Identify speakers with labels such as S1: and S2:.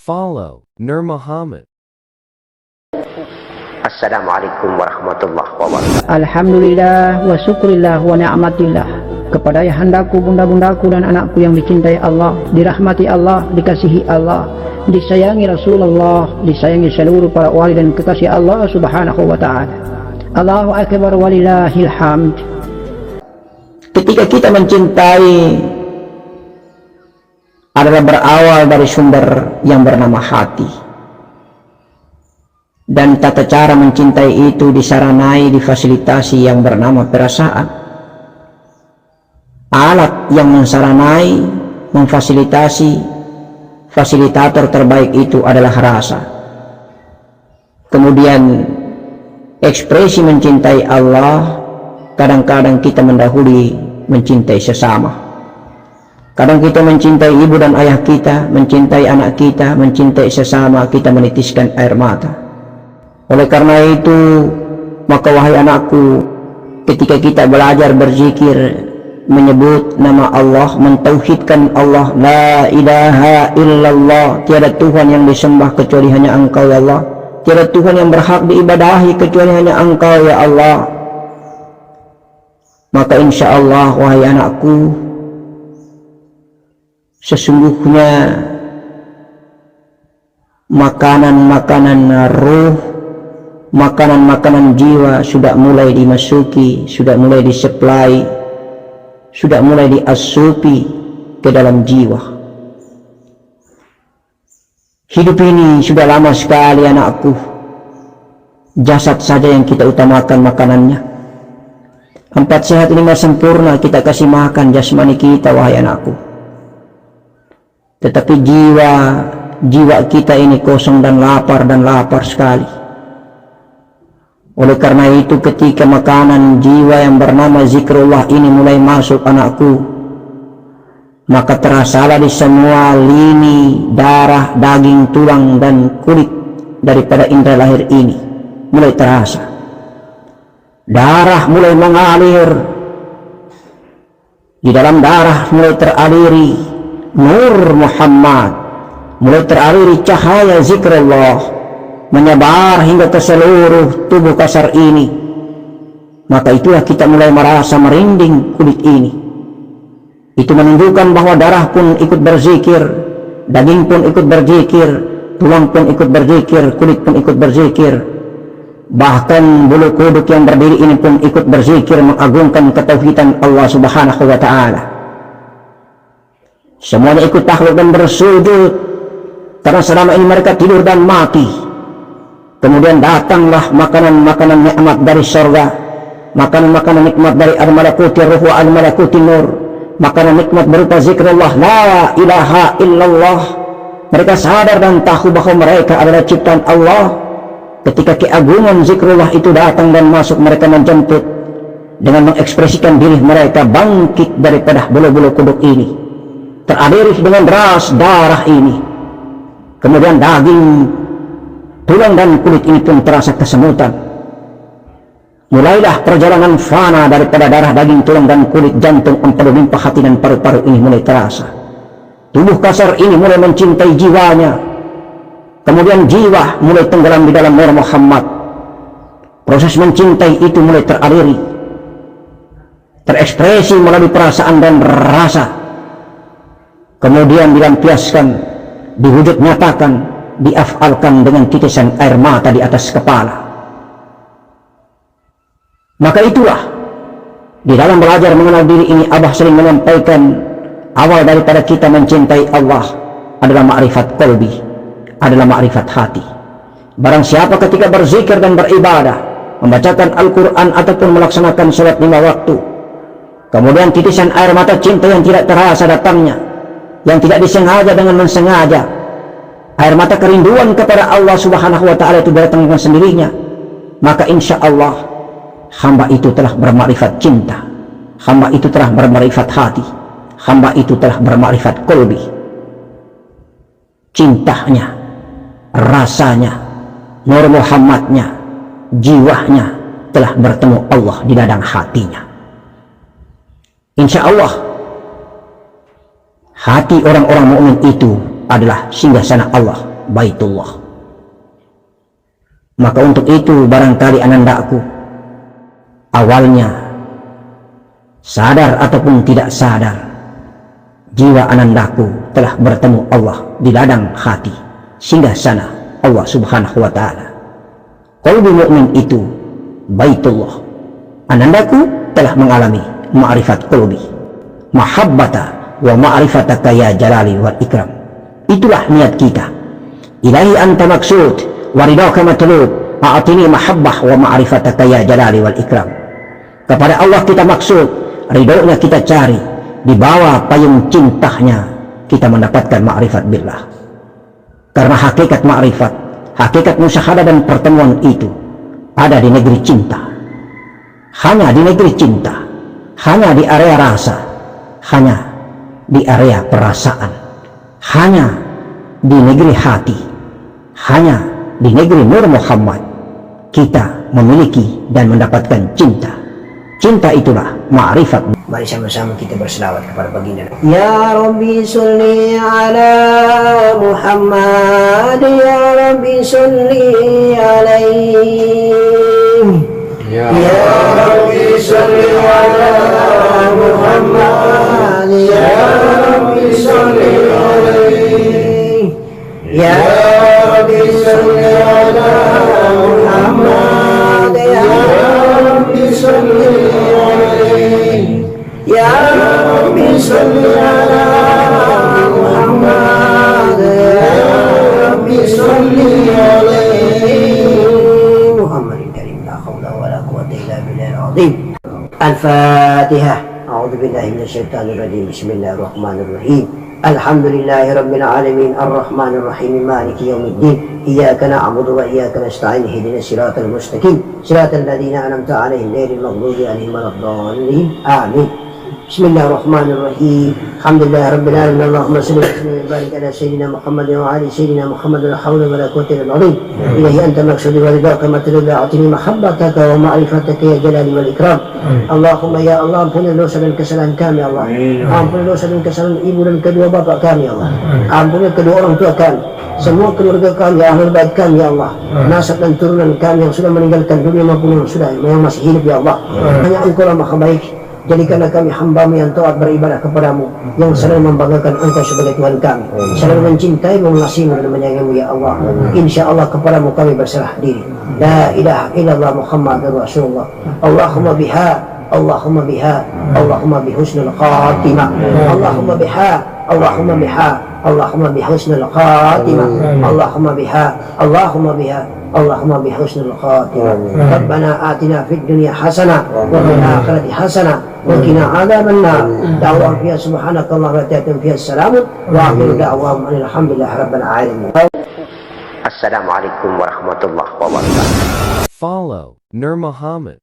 S1: Follow Nur Muhammad.
S2: Assalamualaikum warahmatullahi wabarakatuh.
S3: Alhamdulillah wa syukurillah wa ni'matillah. Kepada yahandaku, bunda-bundaku dan anakku yang dicintai Allah, dirahmati Allah, dikasihi Allah, disayangi Rasulullah, disayangi seluruh para wali dan kekasih Allah subhanahu wa ta'ala. Allahu akbar walillahil hamd. Ketika kita mencintai adalah berawal dari sumber yang bernama hati, dan tata cara mencintai itu disaranai, difasilitasi yang bernama perasaan. Alat yang mensaranai, memfasilitasi, fasilitator terbaik itu adalah rasa. Kemudian ekspresi mencintai Allah, kadang-kadang kita mendahului mencintai sesama. Kadang kita mencintai ibu dan ayah kita, mencintai anak kita, mencintai sesama, kita menitiskan air mata. Oleh karena itu, maka wahai anakku, ketika kita belajar berzikir, menyebut nama Allah, mentauhidkan Allah, la ilaha illallah, tiada Tuhan yang disembah kecuali hanya Engkau ya Allah, tiada Tuhan yang berhak diibadahi kecuali hanya Engkau ya Allah, maka insya Allah wahai anakku, sesungguhnya makanan-makanan ruh, makanan-makanan jiwa sudah mulai dimasuki, sudah mulai disuplai, sudah mulai diasupi ke dalam jiwa. Hidup ini sudah lama sekali anakku, jasad saja yang kita utamakan makanannya. 4 sehat 5 sempurna kita kasih makan jasmani kita wahai anakku, tetapi jiwa kita ini kosong dan lapar sekali. Oleh karena itu, ketika makanan jiwa yang bernama zikrullah ini mulai masuk anakku, maka terasalah di semua lini, darah, daging, tulang, dan kulit daripada indera lahir ini mulai terasa. Darah mulai mengalir, di dalam darah mulai teraliri Nur Muhammad, mulai teraliri cahaya zikrullah, menyebar hingga ke seluruh tubuh kasar ini. Maka itulah kita mulai merasa merinding kulit ini. Itu menunjukkan bahwa darah pun ikut berzikir, daging pun ikut berzikir, tulang pun ikut berzikir, kulit pun ikut berzikir. Bahkan bulu kuduk yang berdiri ini pun ikut berzikir, mengagungkan ketauhidan Allah subhanahu wa ta'ala. Semuanya ikut tahlil dan bersujud, karena selama ini mereka tidur dan mati. Kemudian datanglah makanan-makanan nikmat dari surga, makanan-makanan nikmat dari al-malakuti ruh wa al-malakuti nur, makanan nikmat berupa zikrullah, la ilaha illallah. Mereka sadar dan tahu bahwa mereka adalah ciptaan Allah. Ketika keagungan zikrullah itu datang dan masuk, mereka menjemput dengan mengekspresikan diri mereka bangkit daripada bulu-bulu kuduk ini, teraliri dengan deras darah ini. Kemudian daging, tulang dan kulit ini pun terasa kesemutan. Mulailah perjalanan fana daripada darah, daging, tulang, dan kulit, jantung, empedu, limpa, hati, dan paru-paru ini mulai terasa. Tubuh kasar ini mulai mencintai jiwanya. Kemudian jiwa mulai tenggelam di dalam Nur Muhammad. Proses mencintai itu mulai teraliri, terekspresi melalui perasaan dan rasa. Kemudian dilampiaskan, diwujud nyatakan, diafalkan dengan titisan air mata di atas kepala. Maka itulah, di dalam belajar mengenal diri ini, Abah sering menyampaikan, awal daripada kita mencintai Allah adalah ma'rifat qalbi, adalah ma'rifat hati. Barang siapa ketika berzikir dan beribadah, membacakan Al-Quran ataupun melaksanakan sholat 5 waktu, kemudian titisan air mata cinta yang tidak terasa datangnya, yang tidak disengaja dengan mensengaja, air mata kerinduan kepada Allah subhanahu wa ta'ala itu datang dengan sendirinya, maka insya Allah hamba itu telah bermakrifat cinta, hamba itu telah bermakrifat hati, hamba itu telah bermakrifat qalbi. Cintanya, rasanya, Nur Muhammadnya, jiwanya telah bertemu Allah di dadang hatinya. Insya Allah hati orang-orang mukmin itu adalah singgasana Allah. Baitullah. Maka untuk itu barangkali anandaku, awalnya sadar ataupun tidak sadar, jiwa anandaku telah bertemu Allah di ladang hati, singgah sana Allah subhanahu wa ta'ala. Qalbi mu'min itu Baitullah. Anandaku telah mengalami ma'rifat qalbi, mahabbata wa ma'rifataka ya jalali wal ikram. Itulah niat kita. Ilahi anta maksud wa ridaka matlub, a'atini mahabbah wa ma'rifataka ya jalali wal ikram. Kepada Allah kita maksud, ridhonya kita cari, di bawah payung cintanya kita mendapatkan ma'rifat billah. Karena hakikat ma'rifat, hakikat musyahadah dan pertemuan itu ada di negeri cinta. Hanya di negeri cinta, hanya di area rasa, hanya di area perasaan, hanya di negeri hati, hanya di negeri Nur Muhammad kita memiliki dan mendapatkan cinta. Cinta itulah ma'rifat. Mari sama-sama kita berselawat kepada baginda. Ya Rabbi salli ala Muhammad, ya Rabbi salli alaihi. Ya Rabbi salli ala Muhammad, ya Rabbi salli alaihi. Ya Rabbi salli ala Muhammad, ya Rabbi salli alaihi. Ya Rabbi salli ala Muhammad, ya Rabbi salli alaihi. Muhammadin karim la hawla wa la quwwata illa billahil azim. Al-Fatihah. A'udzu billahi minasy syaithanir rajim. Bismillahirrahmanirrahim. Alhamdulillahi rabbil alamin arrahmanir rahim maliki yaumiddin. Iyyaka na'budu wa iyyaka nasta'in ihdinas siratal mustaqim siratal ladzina an'amta 'alaihim ghairil maghdubi 'alaihim waladdallin. Amin. Bismillahirrahmanirrahim. Alhamdulillahi rabbil alamin. Allahumma shalli wa sallim wa barik ala sayyidina Muhammad wa ali sayyidina Muhammad. La hawla wa la quwwata illa billah. Ilahi anta maqsudi wa ridaka matlub, a'tini mahabbataka wa ma'rifataka ya jalali wal ikram. Allahumma ya Allah, ampuni dosa dan kesalahan kami ya Allah. Ampuni dosa dan kesalahan ibu dan kedua bapak kami ya Allah. Ampuni kedua orang tua kami, semua keluarga kami, ahlul bait kami ya Allah, nasab dan turunan kami yang sudah meninggalkan dunia maupun yang masih hidup ya Allah. Hanya Engkau lah maha baik. Jadikanlah kami hamba-Mu yang taat beribadah kepadamu, yang selalu membanggakan Engkau sebagai Tuhan kami, selalu mencintai-Mu, mengasihi-Mu dan menyayangi-Mu ya Allah. Insya Allah kepadamu kami berserah diri. La ilaha illallah Muhammadur Rasulullah. Allahumma biha, Allahumma biha, Allahumma bihusnul khatimah. Allahumma biha, Allahumma biha, Allahumma bihusnul khatimah. Allahumma biha, Allahumma biha, Allahumma bihusnul khatimah. Rabbana atina fid dunya hasanah wa fil akhirati hasanah wa qina adzaban nar. Da'wa fiha subhanakallah wa ta'ala fiha salam wa akhiru da'wahum alhamdulillahi rabbil alamin.
S2: Assalamualaikum warahmatullahi wabarakatuh.
S1: Follow Nur Muhammad.